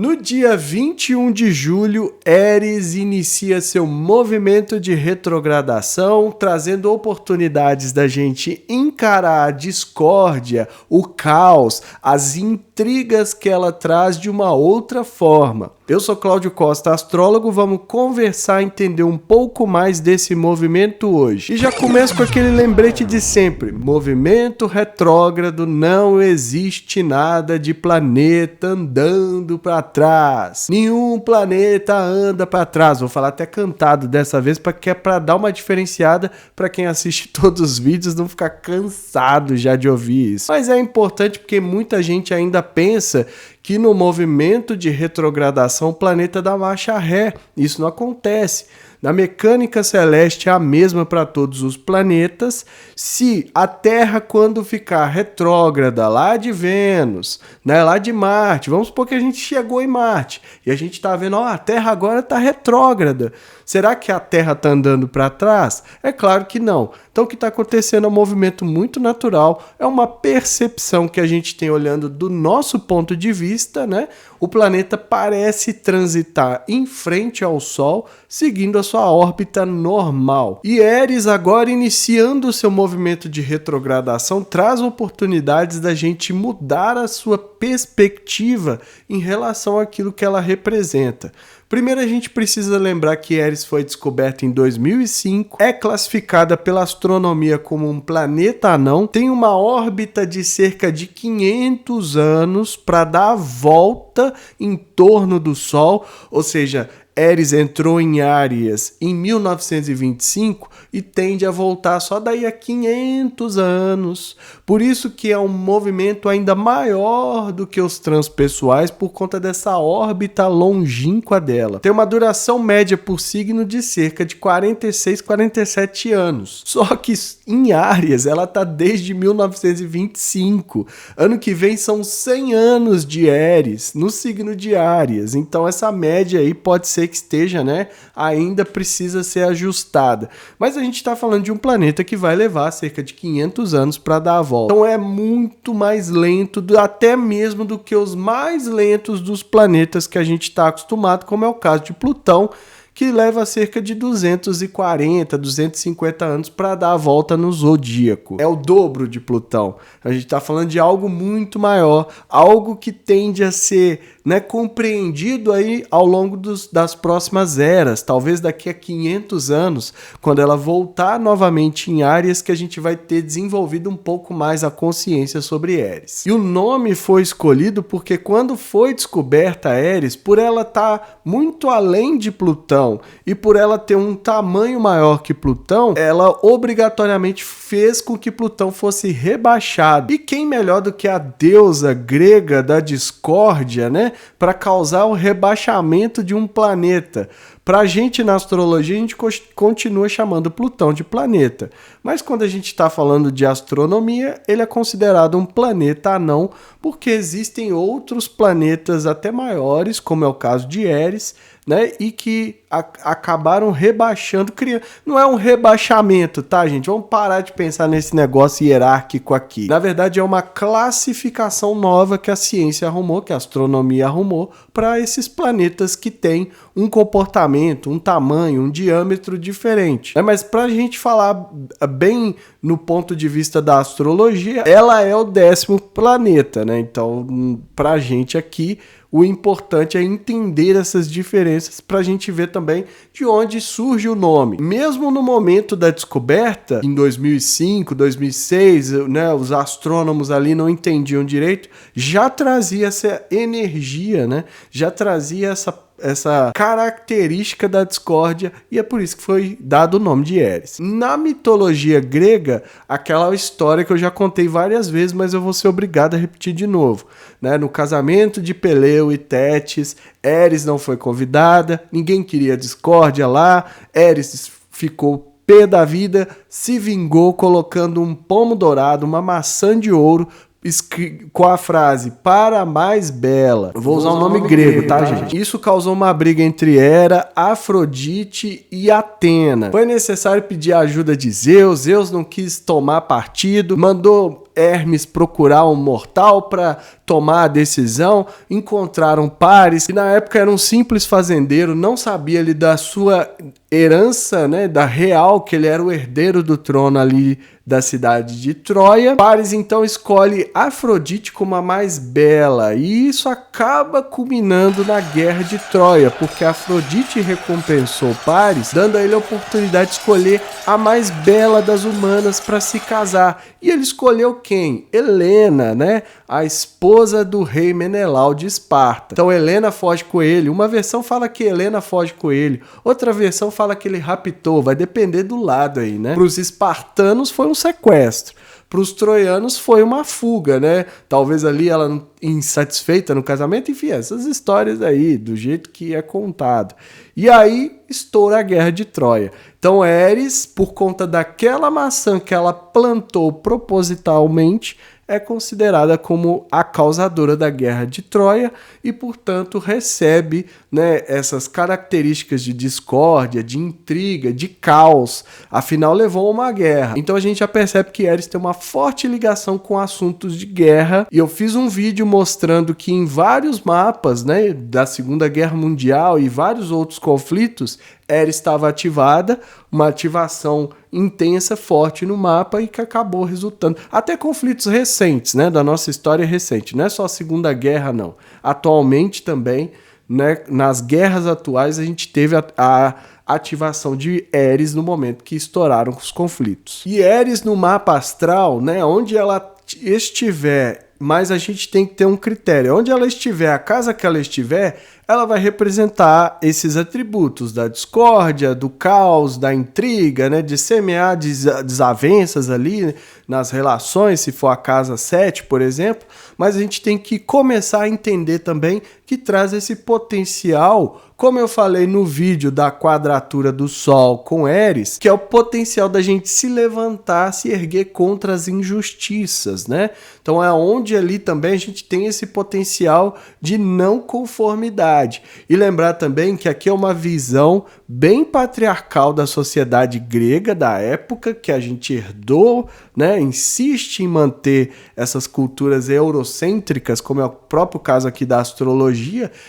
No dia 21 de julho, Éris inicia seu movimento de retrogradação, trazendo oportunidades da gente encarar a discórdia, o caos, as intrigas que ela traz de uma outra forma. Eu sou Cláudio Costa, astrólogo, vamos conversar e entender um pouco mais desse movimento hoje. E já começo com aquele lembrete de sempre, movimento retrógrado, não existe nada de planeta andando para trás. Nenhum planeta anda para trás. Vou falar até cantado dessa vez, porque é para dar uma diferenciada para quem assiste todos os vídeos, não ficar cansado já de ouvir isso. Mas é importante porque muita gente ainda pensa que no movimento de retrogradação o planeta dá marcha ré. Isso não acontece. Na mecânica celeste é a mesma para todos os planetas. Se a Terra, quando ficar retrógrada lá de Vênus, né, lá de Marte, vamos supor que a gente chegou em Marte e a gente está vendo, a Terra agora está retrógrada. Será que a Terra está andando para trás? É claro que não. Então o que está acontecendo é um movimento muito natural, é uma percepção que a gente tem olhando do nosso ponto de vista, né? O planeta parece transitar em frente ao Sol, seguindo a sua órbita normal. E Éris, agora iniciando o seu movimento de retrogradação, traz oportunidades da gente mudar a sua perspectiva em relação àquilo que ela representa. Primeiro a gente precisa lembrar que Éris foi descoberta em 2005, é classificada pela astronomia como um planeta anão, tem uma órbita de cerca de 500 anos para dar a volta em torno do Sol, ou seja, Éris entrou em Áries em 1925 e tende a voltar só daí a 500 anos. Por isso que é um movimento ainda maior do que os transpessoais por conta dessa órbita longínqua dela. Tem uma duração média por signo de cerca de 46, 47 anos. Só que em Áries ela está desde 1925. Ano que vem são 100 anos de Éris no signo de Áries. Então essa média aí pode ser que esteja, né, ainda precisa ser ajustada. Mas a gente está falando de um planeta que vai levar cerca de 500 anos para dar a volta. Então é muito mais lento, até mesmo do que os mais lentos dos planetas que a gente está acostumado, como é o caso de Plutão, que leva cerca de 240, 250 anos para dar a volta no zodíaco. É o dobro de Plutão. A gente está falando de algo muito maior, algo que tende a ser, né, compreendido aí ao longo das próximas eras. Talvez daqui a 500 anos, quando ela voltar novamente em Áries, que a gente vai ter desenvolvido um pouco mais a consciência sobre Éris. E o nome foi escolhido porque quando foi descoberta Éris, por ela estar muito além de Plutão, e por ela ter um tamanho maior que Plutão, ela obrigatoriamente fez com que Plutão fosse rebaixado. E quem melhor do que a deusa grega da discórdia, né, para causar o rebaixamento de um planeta? Pra gente na astrologia, a gente continua chamando Plutão de planeta. Mas quando a gente está falando de astronomia, ele é considerado um planeta anão, porque existem outros planetas até maiores, como é o caso de Éris, né, e que acabaram rebaixando, não é um rebaixamento, tá, gente? Vamos parar de pensar nesse negócio hierárquico aqui. Na verdade, é uma classificação nova que a ciência arrumou, que a astronomia arrumou, para esses planetas que têm um comportamento, um tamanho, um diâmetro diferente. Mas para a gente falar bem no ponto de vista da astrologia, ela é o 10º planeta, né? Então, para a gente aqui, o importante é entender essas diferenças para a gente ver também de onde surge o nome. Mesmo no momento da descoberta, em 2005, 2006, né, os astrônomos ali não entendiam direito, já trazia essa energia, né? Já trazia essa característica da discórdia, e é por isso que foi dado o nome de Éris. Na mitologia grega, aquela história que eu já contei várias vezes, mas eu vou ser obrigado a repetir de novo, né? No casamento de Peleu e Tétis, Éris não foi convidada, ninguém queria discórdia lá, Éris ficou pé da vida, se vingou colocando um pomo dourado, uma maçã de ouro, com a frase para mais bela. Eu vou usar um nome grego, tá, gente? Isso causou uma briga entre Hera, Afrodite e Atena. Foi necessário pedir a ajuda de Zeus. Zeus não quis tomar partido, mandou Hermes procurar um mortal para tomar a decisão, encontraram Paris, que na época era um simples fazendeiro, não sabia ali da sua herança, né, da real, que ele era o herdeiro do trono ali da cidade de Troia. Paris então escolhe Afrodite como a mais bela, e isso acaba culminando na guerra de Troia, porque Afrodite recompensou Paris, dando a ele a oportunidade de escolher a mais bela das humanas para se casar. E ele escolheu quem? Helena, né? A esposa do rei Menelau de Esparta. Então Helena foge com ele. Uma versão fala que Helena foge com ele, outra versão fala que ele raptou, vai depender do lado aí, né? Para os espartanos foi um sequestro, para os troianos foi uma fuga, né? Talvez ali ela insatisfeita no casamento, enfim, essas histórias aí, do jeito que é contado. E aí estoura a guerra de Troia. Então Eris, por conta daquela maçã que ela plantou propositalmente, é considerada como a causadora da guerra de Troia e, portanto, recebe, né, essas características de discórdia, de intriga, de caos. Afinal, levou a uma guerra. Então a gente já percebe que Eris tem uma forte ligação com assuntos de guerra. E eu fiz um vídeo mostrando que em vários mapas, né, da Segunda Guerra Mundial e vários outros conflitos, Eris estava ativada, uma ativação intensa, forte no mapa e que acabou resultando. Até conflitos recentes, né, da nossa história recente. Não é só a Segunda Guerra, não. Atualmente também, né, nas guerras atuais, a gente teve a ativação de Eris no momento que estouraram os conflitos. E Eris no mapa astral, né, onde ela estiver, mas a gente tem que ter um critério. Onde ela estiver, a casa que ela estiver, ela vai representar esses atributos da discórdia, do caos, da intriga, né, de semear desavenças ali nas relações, se for a casa 7, por exemplo. Mas a gente tem que começar a entender também que traz esse potencial, como eu falei no vídeo da quadratura do Sol com Eris, que é o potencial da gente se levantar, se erguer contra as injustiças, né? Então é onde ali também a gente tem esse potencial de não conformidade. E lembrar também que aqui é uma visão bem patriarcal da sociedade grega da época, que a gente herdou, né? Insiste em manter essas culturas eurocêntricas, como é o próprio caso aqui da astrologia.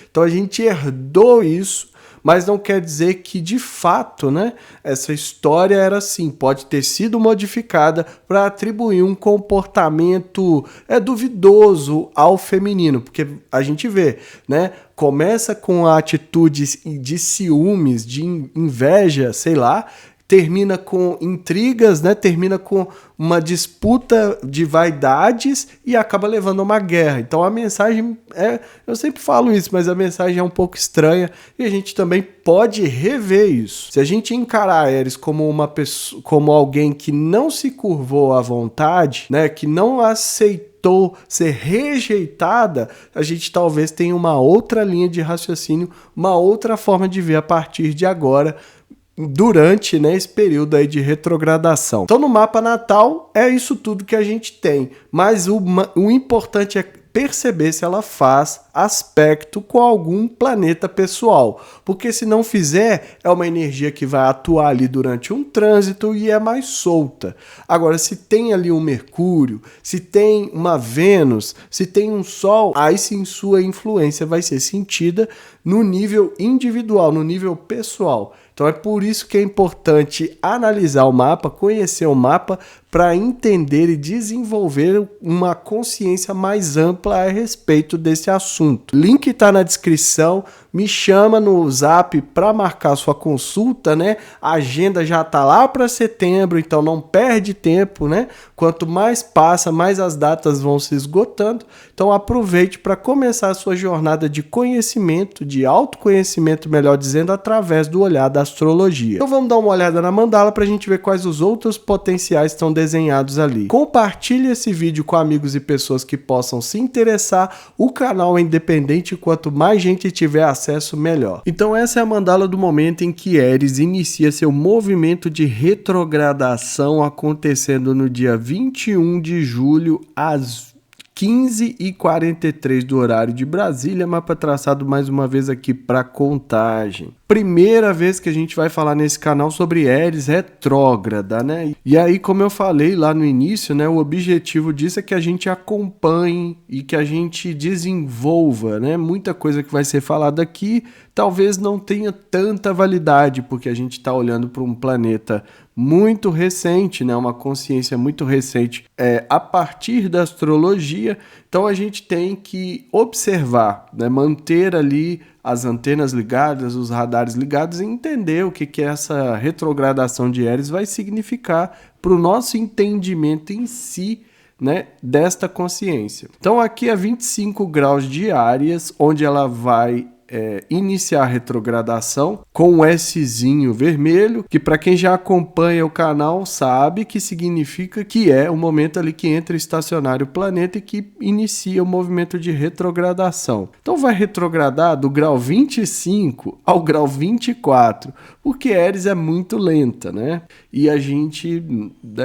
Então a gente herdou isso, mas não quer dizer que de fato, né, essa história era assim, pode ter sido modificada para atribuir um comportamento duvidoso ao feminino, porque a gente vê, né, começa com a atitude de ciúmes, de inveja, sei lá, termina com intrigas, né? Termina com uma disputa de vaidades e acaba levando a uma guerra. Então a mensagem eu sempre falo isso, mas a mensagem é um pouco estranha e a gente também pode rever isso. Se a gente encarar Eris como uma pessoa, como alguém que não se curvou à vontade, né? Que não aceitou ser rejeitada, a gente talvez tenha uma outra linha de raciocínio, uma outra forma de ver a partir de agora, durante, né, esse período aí de retrogradação. Então no mapa natal é isso tudo que a gente tem, mas o importante é perceber se ela faz aspecto com algum planeta pessoal, porque se não fizer, é uma energia que vai atuar ali durante um trânsito e é mais solta. Agora, se tem ali um Mercúrio, se tem uma Vênus, se tem um Sol, aí sim sua influência vai ser sentida no nível individual, no nível pessoal. Então é por isso que é importante analisar o mapa, conhecer o mapa, para entender e desenvolver uma consciência mais ampla a respeito desse assunto. Link está na descrição, me chama no Zap para marcar sua consulta, né? A agenda já está lá para setembro, então não perde tempo, né? Quanto mais passa, mais as datas vão se esgotando. Então aproveite para começar a sua jornada de conhecimento, de autoconhecimento, melhor dizendo, através do olhar da astrologia. Então vamos dar uma olhada na mandala para a gente ver quais os outros potenciais estão desenhados ali. Compartilhe esse vídeo com amigos e pessoas que possam se interessar. O canal é independente e quanto mais gente tiver acesso, melhor. Então essa é a mandala do momento em que Eris inicia seu movimento de retrogradação, acontecendo no dia 21 de julho às 15h43 do horário de Brasília, mapa traçado mais uma vez aqui para Contagem. Primeira vez que a gente vai falar nesse canal sobre Eris retrógrada, né? E aí, como eu falei lá no início, né, o objetivo disso é que a gente acompanhe e que a gente desenvolva, né? Muita coisa que vai ser falada aqui talvez não tenha tanta validade, porque a gente está olhando para um planeta muito recente, né? Uma consciência muito recente a partir da astrologia. Então a gente tem que observar, né? Manter ali as antenas ligadas, os radares ligados e entender o que essa retrogradação de Eris vai significar para o nosso entendimento em si, né, desta consciência. Então aqui é 25 graus de Áries, onde ela vai iniciar a retrogradação com um Szinho vermelho, que para quem já acompanha o canal sabe que significa que é o momento ali que entra o estacionário planeta e que inicia o movimento de retrogradação. Então vai retrogradar do grau 25 ao grau 24, porque Eris é muito lenta, né? E a gente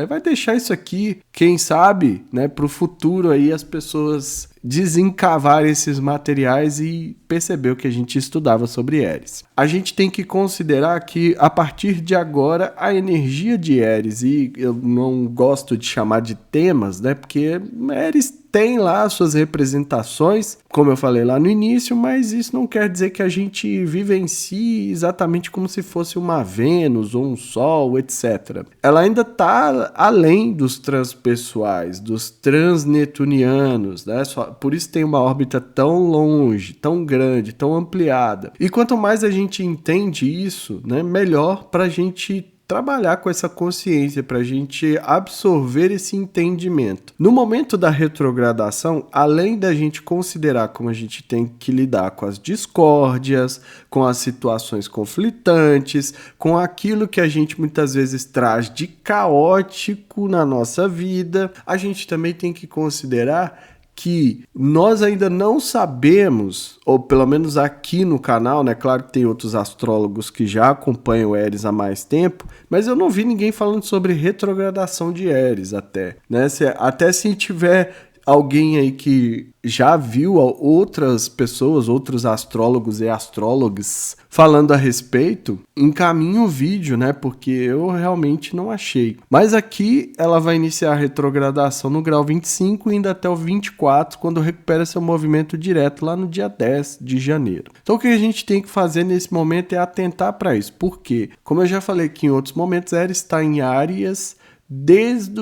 vai deixar isso aqui, quem sabe, né, para o futuro aí as pessoas desencavar esses materiais e perceber o que a gente estudava sobre Eris. A gente tem que considerar que, a partir de agora, a energia de Eris, e eu não gosto de chamar de temas, né, porque Eris tem lá suas representações, como eu falei lá no início, mas isso não quer dizer que a gente vivencie exatamente como se fosse uma Vênus ou um Sol, etc. Ela ainda está além dos transpessoais, dos transnetunianos, né? Por isso tem uma órbita tão longe, tão grande, tão ampliada. E quanto mais a gente entende isso, né, melhor para a gente trabalhar com essa consciência, para a gente absorver esse entendimento. No momento da retrogradação, além da gente considerar como a gente tem que lidar com as discórdias, com as situações conflitantes, com aquilo que a gente muitas vezes traz de caótico na nossa vida, a gente também tem que considerar que nós ainda não sabemos, ou pelo menos aqui no canal, né? Claro que tem outros astrólogos que já acompanham Eris há mais tempo, mas eu não vi ninguém falando sobre retrogradação de Eris até, né? Até se tiver alguém aí que já viu outras pessoas, outros astrólogos e astrólogas falando a respeito, encaminhe o vídeo, né? Porque eu realmente não achei. Mas aqui ela vai iniciar a retrogradação no grau 25 e indo até o 24, quando recupera seu movimento direto lá no dia 10 de janeiro. Então o que a gente tem que fazer nesse momento é atentar para isso. Por quê? Como eu já falei aqui em outros momentos, Eris está em Áries desde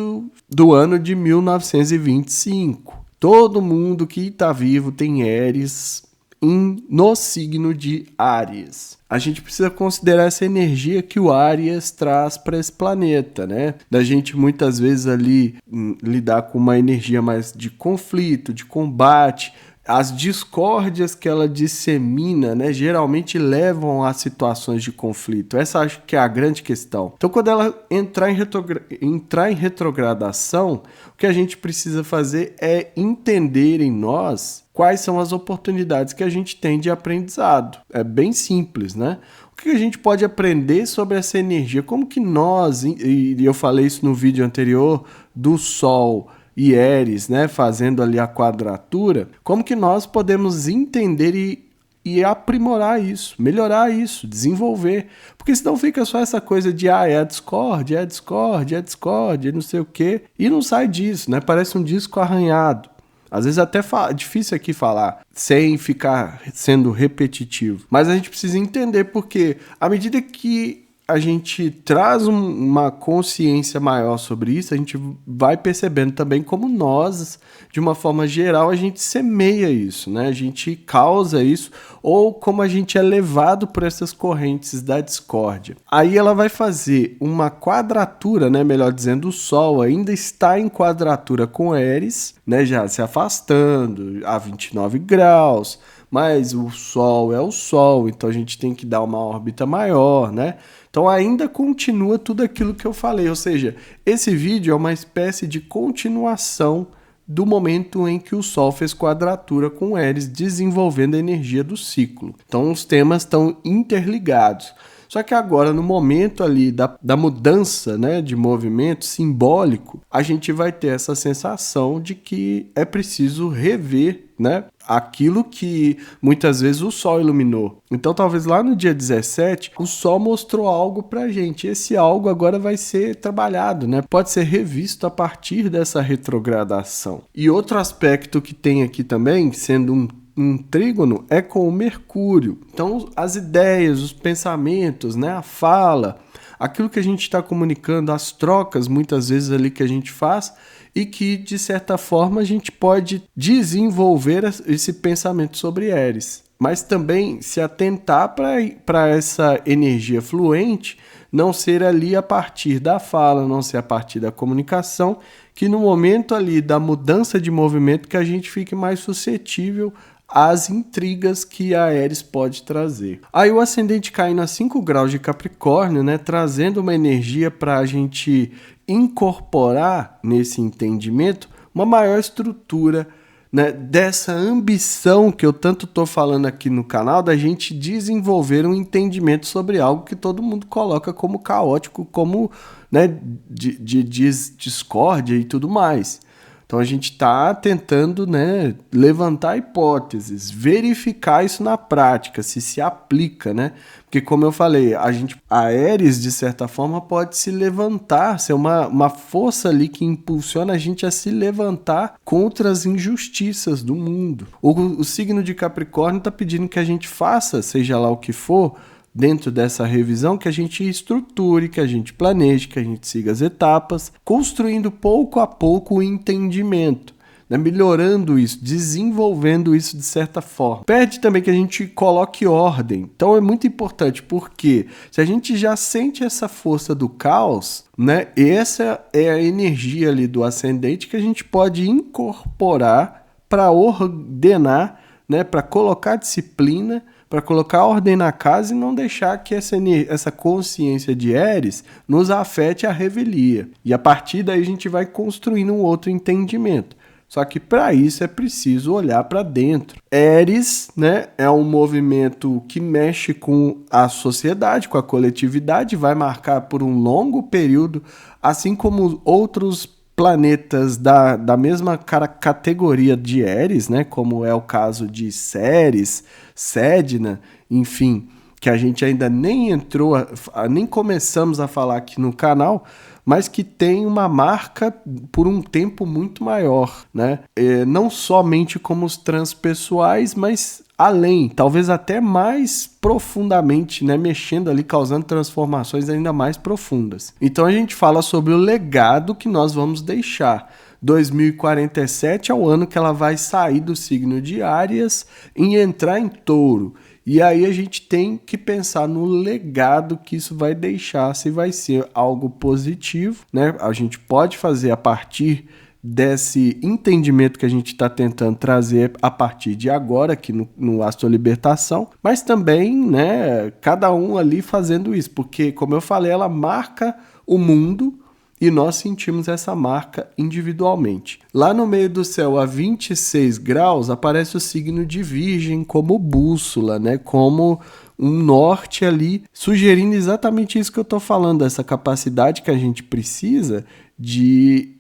do ano de 1925. Todo mundo que está vivo tem Eris no signo de Áries. A gente precisa considerar essa energia que o Áries traz para esse planeta, né? Da gente muitas vezes ali lidar com uma energia mais de conflito, de combate. As discórdias que ela dissemina, né, geralmente levam a situações de conflito. Essa acho que é a grande questão. Então, quando ela entrar em retrogradação, o que a gente precisa fazer é entender em nós quais são as oportunidades que a gente tem de aprendizado. É bem simples, né? O que a gente pode aprender sobre essa energia? Como que nós, e eu falei isso no vídeo anterior, do Sol e Eris, né, fazendo ali a quadratura, como que nós podemos entender e aprimorar isso, melhorar isso, desenvolver, porque senão fica só essa coisa de é a discórdia, não sei o quê, e não sai disso, né, parece um disco arranhado. Às vezes até é difícil aqui falar, sem ficar sendo repetitivo, mas a gente precisa entender porque à medida que a gente traz uma consciência maior sobre isso, a gente vai percebendo também como nós, de uma forma geral, a gente semeia isso, né? A gente causa isso, ou como a gente é levado por essas correntes da discórdia. Aí ela vai fazer uma quadratura, né? Melhor dizendo, o Sol ainda está em quadratura com Eris, né? Já se afastando a 29 graus, mas o Sol é o Sol, então a gente tem que dar uma órbita maior, né? Então ainda continua tudo aquilo que eu falei, ou seja, esse vídeo é uma espécie de continuação do momento em que o Sol fez quadratura com Eris, desenvolvendo a energia do ciclo. Então os temas estão interligados. Só que agora, no momento ali da mudança, né, de movimento simbólico, a gente vai ter essa sensação de que é preciso rever, né, aquilo que muitas vezes o Sol iluminou. Então, talvez lá no dia 17, o Sol mostrou algo pra gente. Esse algo agora vai ser trabalhado, né? Pode ser revisto a partir dessa retrogradação. E outro aspecto que tem aqui também, sendo um trígono, é com o Mercúrio. Então, as ideias, os pensamentos, né, a fala, aquilo que a gente está comunicando, as trocas, muitas vezes ali que a gente faz, e que, de certa forma, a gente pode desenvolver esse pensamento sobre Áries. Mas também se atentar para essa energia fluente não ser ali a partir da fala, não ser a partir da comunicação, que no momento ali da mudança de movimento que a gente fique mais suscetível às intrigas que a Áries pode trazer. Aí o ascendente caindo a 5 graus de Capricórnio, né, trazendo uma energia para a gente incorporar nesse entendimento uma maior estrutura, né, dessa ambição que eu tanto estou falando aqui no canal, da gente desenvolver um entendimento sobre algo que todo mundo coloca como caótico, como, né, de discórdia e tudo mais. Então a gente está tentando, né, levantar hipóteses, verificar isso na prática, se aplica, né? Porque como eu falei, a Áries, de certa forma, pode se levantar, ser uma força ali que impulsiona a gente a se levantar contra as injustiças do mundo. O signo de Capricórnio está pedindo que a gente faça, seja lá o que for, dentro dessa revisão, que a gente estruture, que a gente planeje, que a gente siga as etapas, construindo pouco a pouco o entendimento, né? Melhorando isso, desenvolvendo isso de certa forma. Pede também que a gente coloque ordem. Então é muito importante, porque se a gente já sente essa força do caos, né? Essa é a energia ali do ascendente que a gente pode incorporar para ordenar, né? Para colocar disciplina, para colocar ordem na casa e não deixar que essa consciência de Áries nos afete a revelia. E a partir daí a gente vai construindo um outro entendimento. Só que para isso é preciso olhar para dentro. Áries, né, é um movimento que mexe com a sociedade, com a coletividade, vai marcar por um longo período, assim como outros planetas da mesma categoria de Áries, né, como é o caso de Ceres, Sedna, enfim, que a gente ainda nem entrou, nem começamos a falar aqui no canal, mas que tem uma marca por um tempo muito maior, né? Não somente como os transpessoais, mas além, talvez até mais profundamente, né? Mexendo ali, causando transformações ainda mais profundas. Então a gente fala sobre o legado que nós vamos deixar. 2047 é o ano que ela vai sair do signo de Áries e entrar em Touro. E aí a gente tem que pensar no legado que isso vai deixar, se vai ser algo positivo, né? A gente pode fazer a partir desse entendimento que a gente está tentando trazer a partir de agora aqui no Astro Libertação, mas também, né, cada um ali fazendo isso, porque, como eu falei, ela marca o mundo e nós sentimos essa marca individualmente. Lá no meio do céu, a 26 graus, aparece o signo de Virgem como bússola, né? Como um norte ali, sugerindo exatamente isso que eu estou falando, essa capacidade que a gente precisa de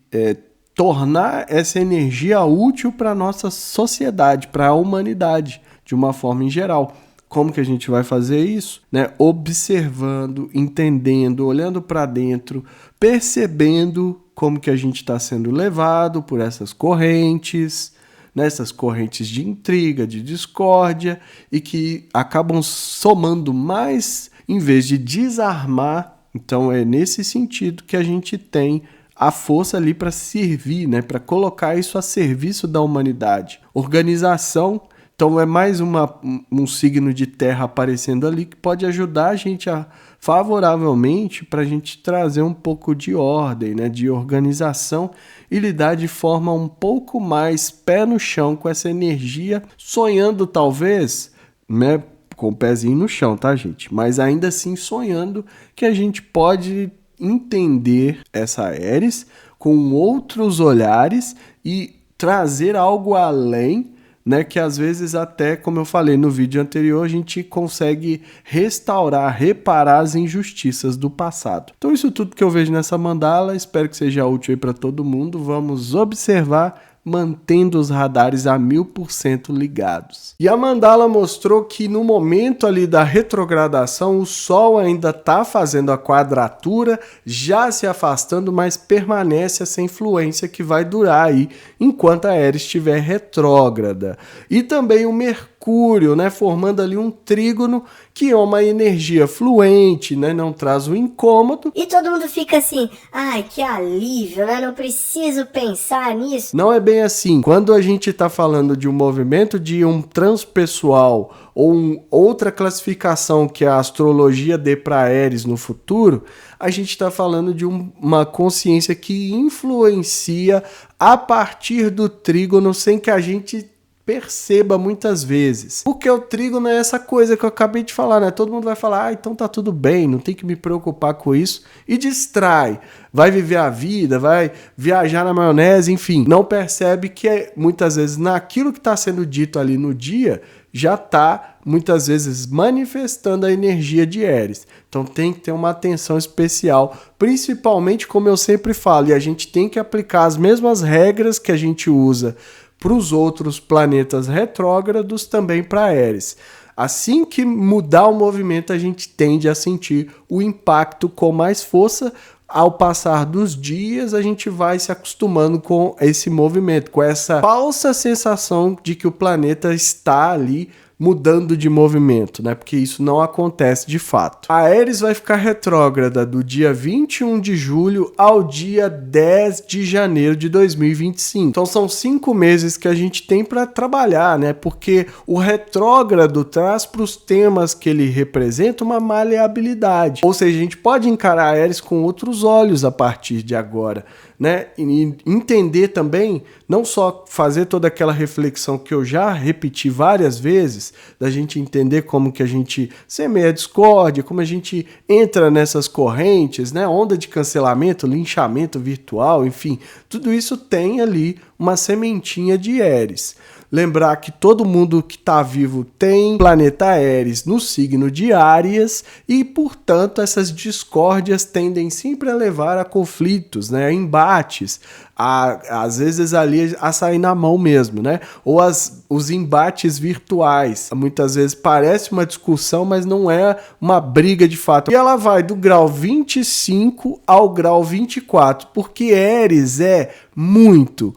tornar essa energia útil para a nossa sociedade, para a humanidade, de uma forma em geral. Como que a gente vai fazer isso? Né? Observando, entendendo, olhando para dentro, percebendo como que a gente está sendo levado por essas correntes, nessas correntes de intriga, de discórdia, e que acabam somando mais em vez de desarmar. Então é nesse sentido que a gente tem a força ali para servir, né? Para colocar isso a serviço da humanidade. Organização. Então é mais um signo de terra aparecendo ali que pode ajudar a gente favoravelmente para a gente trazer um pouco de ordem, né, de organização e lidar de forma um pouco mais pé no chão com essa energia, sonhando talvez, né, com o pezinho no chão, tá, gente? Mas ainda assim sonhando que a gente pode entender essa Áries com outros olhares e trazer algo além né, que às vezes até, como eu falei no vídeo anterior, a gente consegue restaurar, reparar as injustiças do passado. Então isso tudo que eu vejo nessa mandala, espero que seja útil aí para todo mundo. Vamos observar, mantendo os radares a 1000% ligados. E a mandala mostrou que no momento ali da retrogradação, o Sol ainda está fazendo a quadratura, já se afastando, mas permanece essa influência que vai durar aí enquanto a Ares estiver retrógrada. E também o Mercúrio, né, formando ali um trígono, que é uma energia fluente, né, não traz o incômodo. E todo mundo fica assim, ai, que alívio, né? Não preciso pensar nisso. Não é bem assim. Quando a gente está falando de um movimento de um transpessoal ou outra classificação que a astrologia dê para Ares no futuro, a gente está falando de uma consciência que influencia a partir do trígono sem que a gente perceba muitas vezes. Porque o trígono é essa coisa que eu acabei de falar, né? Todo mundo vai falar, então tá tudo bem, não tem que me preocupar com isso, e distrai. Vai viver a vida, vai viajar na maionese, enfim. Não percebe que muitas vezes naquilo que está sendo dito ali no dia, já está muitas vezes manifestando a energia de Ares. Então tem que ter uma atenção especial, principalmente como eu sempre falo, e a gente tem que aplicar as mesmas regras que a gente usa para os outros planetas retrógrados também para Ares. Assim que mudar o movimento, a gente tende a sentir o impacto com mais força. Ao passar dos dias, a gente vai se acostumando com esse movimento, com essa falsa sensação de que o planeta está ali mudando de movimento, né? Porque isso não acontece de fato. A Ares vai ficar retrógrada do dia 21 de julho ao dia 10 de janeiro de 2025. Então são 5 meses que a gente tem para trabalhar, né? Porque o retrógrado traz para os temas que ele representa uma maleabilidade. Ou seja, a gente pode encarar a Ares com outros olhos a partir de agora, né? E entender também, não só fazer toda aquela reflexão que eu já repeti várias vezes, da gente entender como que a gente semeia a discórdia, como a gente entra nessas correntes, né? Onda de cancelamento, linchamento virtual, enfim, tudo isso tem ali uma sementinha de Ares. Lembrar que todo mundo que está vivo tem planeta Ares no signo de Áries e, portanto, essas discórdias tendem sempre a levar a conflitos, né, a embates, às vezes ali a sair na mão mesmo, né? Ou os embates virtuais. Muitas vezes parece uma discussão, mas não é uma briga de fato. E ela vai do grau 25 ao grau 24, porque Ares é muito,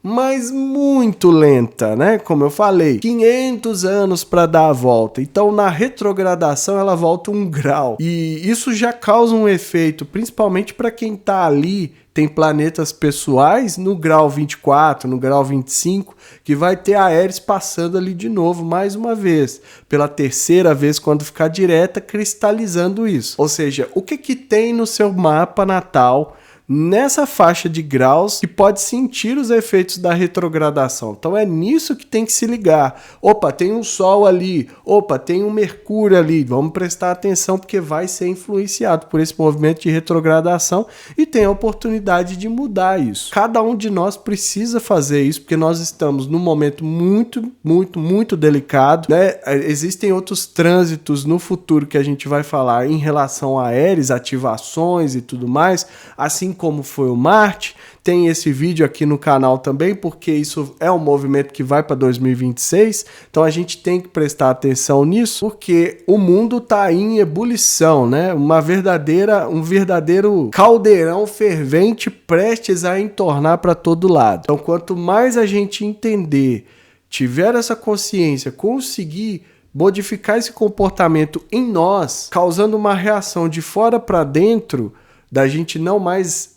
mas muito lenta, né? Como eu falei, 500 anos para dar a volta. Então, na retrogradação, ela volta 1 grau. E isso já causa um efeito, principalmente para quem está ali, tem planetas pessoais no grau 24, no grau 25, que vai ter a Ares passando ali de novo, mais uma vez, pela terceira vez, quando ficar direta, cristalizando isso. Ou seja, o que tem no seu mapa natal nessa faixa de graus que pode sentir os efeitos da retrogradação. Então é nisso que tem que se ligar. Opa, tem um Sol ali. Opa, tem um Mercúrio ali. Vamos prestar atenção porque vai ser influenciado por esse movimento de retrogradação e tem a oportunidade de mudar isso. Cada um de nós precisa fazer isso porque nós estamos num momento muito delicado, né? Existem outros trânsitos no futuro que a gente vai falar em relação a Ares, ativações e tudo mais, assim como foi o Marte. Tem esse vídeo aqui no canal também, porque isso é um movimento que vai para 2026, então a gente tem que prestar atenção nisso, porque o mundo está em ebulição, né? Um verdadeiro caldeirão fervente prestes a entornar para todo lado. Então, quanto mais a gente entender, tiver essa consciência, conseguir modificar esse comportamento em nós, causando uma reação de fora para dentro, da gente não mais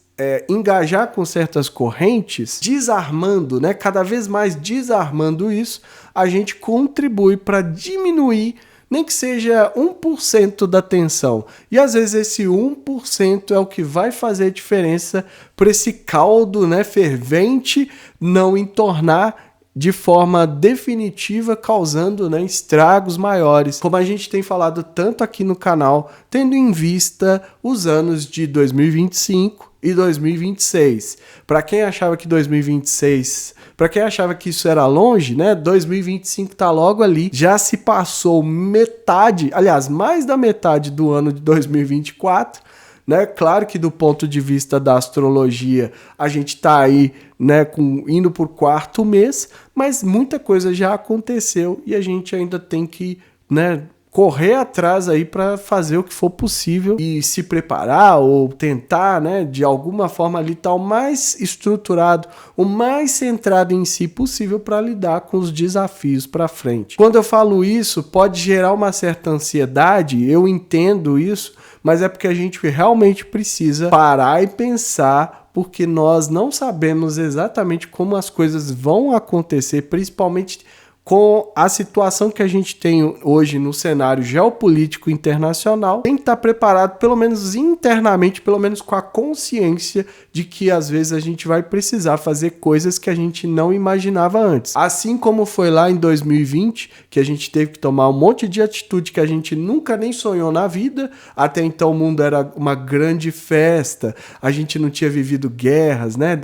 engajar com certas correntes, desarmando, né? Cada vez mais desarmando isso, a gente contribui para diminuir, nem que seja 1% da tensão. E às vezes esse 1% é o que vai fazer a diferença para esse caldo, né, fervente não entornar de forma definitiva, causando, né, estragos maiores, como a gente tem falado tanto aqui no canal, tendo em vista os anos de 2025 e e 2026. Para quem achava que 2026, para quem achava que isso era longe, né? 2025 tá logo ali. Já se passou metade, aliás, mais da metade do ano de 2024. Né? Claro que do ponto de vista da astrologia, a gente está aí, né, indo por quarto mês, mas muita coisa já aconteceu e a gente ainda tem que, né, correr atrás aí para fazer o que for possível e se preparar ou tentar, né, de alguma forma ali estar o mais estruturado, o mais centrado em si possível para lidar com os desafios para frente. Quando eu falo isso, pode gerar uma certa ansiedade, eu entendo isso, mas é porque a gente realmente precisa parar e pensar, porque nós não sabemos exatamente como as coisas vão acontecer, principalmente com a situação que a gente tem hoje no cenário geopolítico internacional. Tem que estar preparado, pelo menos internamente, pelo menos com a consciência de que às vezes a gente vai precisar fazer coisas que a gente não imaginava antes. Assim como foi lá em 2020, que a gente teve que tomar um monte de atitude que a gente nunca nem sonhou na vida. Até então o mundo era uma grande festa, a gente não tinha vivido guerras, né?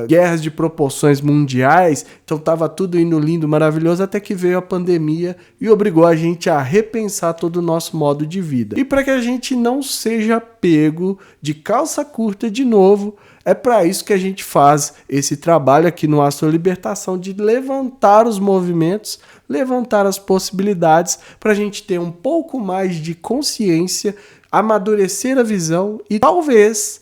Guerras de proporções mundiais, então estava tudo indo lindo, maravilhoso, até que veio a pandemia e obrigou a gente a repensar todo o nosso modo de vida. E para que a gente não seja pego de calça curta de novo, é para isso que a gente faz esse trabalho aqui no Astro Libertação, de levantar os movimentos, levantar as possibilidades, para a gente ter um pouco mais de consciência, amadurecer a visão e talvez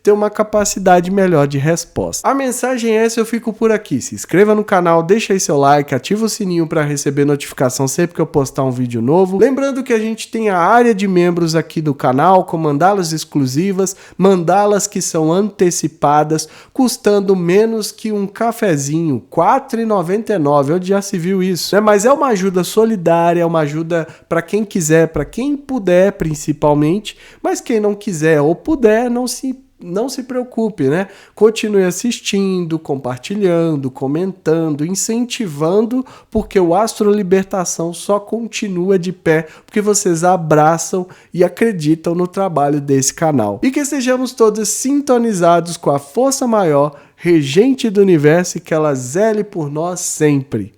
ter uma capacidade melhor de resposta. A mensagem é essa, eu fico por aqui. Se inscreva no canal, deixa aí seu like, ativa o sininho para receber notificação sempre que eu postar um vídeo novo. Lembrando que a gente tem a área de membros aqui do canal, com mandalas exclusivas, mandalas que são antecipadas, custando menos que um cafezinho, R$ 4,99, onde já se viu isso, né? Mas é uma ajuda solidária, é uma ajuda para quem quiser, para quem puder principalmente, mas quem não quiser ou puder, não se preocupe, né? Continue assistindo, compartilhando, comentando, incentivando, porque o Astro Libertação só continua de pé porque vocês abraçam e acreditam no trabalho desse canal. E que estejamos todos sintonizados com a força maior, regente do universo, e que ela zele por nós sempre.